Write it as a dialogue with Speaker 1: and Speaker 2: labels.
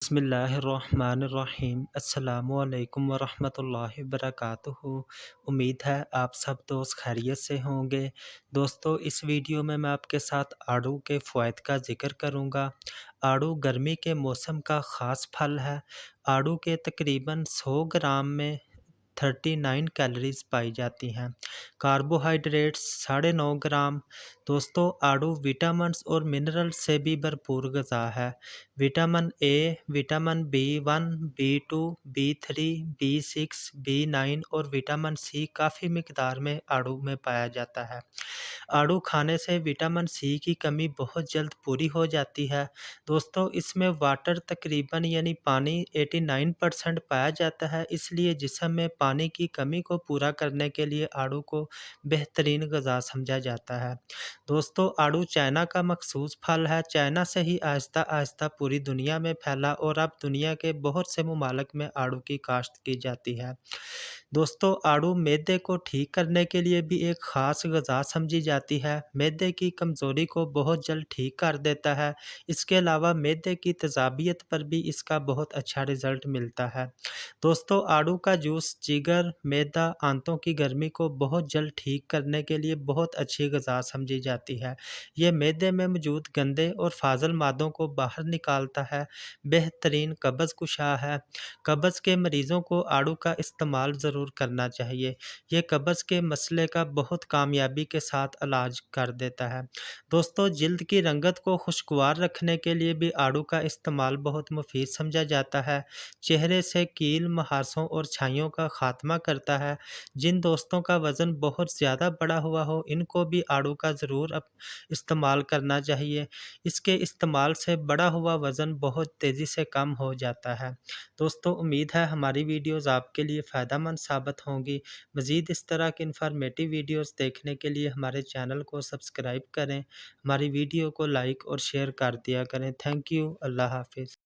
Speaker 1: बिस्मिल्लाहिर्रहमानिर्रहीम अस्सलामुअलैकुम वरहमतुल्लाहि वबरकातुहू। उम्मीद है आप सब दोस्त खैरियत से होंगे। दोस्तों, इस वीडियो में मैं आपके साथ आड़ू के फ़वाइद का ज़िक्र करूंगा। आड़ू गर्मी के मौसम का ख़ास फल है। आड़ू के तकरीबन 100 ग्राम में 39 कैलोरीज पाई जाती हैं। कार्बोहाइड्रेट्स 9.5 ग्राम। दोस्तों, आड़ू विटामिन्स और मिनरल से भी भरपूर ग़िज़ा है। Vitamin A, vitamin B1, बी2, B3, B6, बी9 और विटामिन सी काफ़ी मिकदार में आड़ू में पाया जाता है। आड़ू खाने से विटामिन सी की कमी बहुत जल्द पूरी हो जाती है। दोस्तों, इसमें वाटर तकरीबन यानी पानी 89% पाया जाता है, इसलिए जिस्म में पानी की कमी को पूरा करने के लिए आड़ू को बेहतरीन ग़िज़ा समझा जाता है। दोस्तों, आड़ू चाइना का मखसूस फल है। चाइना से ही आहिस्ता आहिस्ता पूरी दुनिया में फैला और अब दुनिया के बहुत से ममालिक में आड़ू की काश्त की जाती है। दोस्तों, आड़ू मैदे को ठीक करने के लिए भी एक ख़ास ग़िज़ा समझी जाती है। मैदे की कमज़ोरी को बहुत जल्द ठीक कर देता है। इसके अलावा मैदे की तेज़ाबियत पर भी इसका बहुत अच्छा रिज़ल्ट मिलता है। दोस्तों, आड़ू का जूस जिगर, मैदा, आंतों की गर्मी को बहुत जल्द ठीक करने के लिए बहुत अच्छी ग़िज़ा समझी जाती है। ये मैदे में मौजूद गंदे और फाज़िल मादों को बाहर निकालता है। बेहतरीन कब्ज़ कुशा है। कब्ज़ के मरीज़ों को आड़ू का इस्तेमाल ज़रूर करना चाहिए। ये कब्ज़ के मसले का बहुत कामयाबी के साथ इलाज कर देता है। दोस्तों, जिल्द की रंगत को खुशगवार रखने के लिए भी आड़ू का इस्तेमाल बहुत मुफीद समझा जाता है। चेहरे से कील, महारसों और छाइयों का खात्मा करता है। जिन दोस्तों का वज़न बहुत ज़्यादा बढ़ा हुआ हो, इनको भी आड़ू का ज़रूर इस्तेमाल करना चाहिए। इसके इस्तेमाल से बढ़ा हुआ वज़न बहुत तेज़ी से कम हो जाता है। दोस्तों, उम्मीद है हमारी वीडियोज़ आपके लिए फ़ायदेमंद साबित होंगी। मज़ीद इस तरह की इन्फॉर्मेटिव वीडियोज़ देखने के लिए हमारे चैनल को सब्सक्राइब करें। हमारी वीडियो को लाइक और शेयर कर दिया करें। Thank you. अल्लाह हाफ़िज़।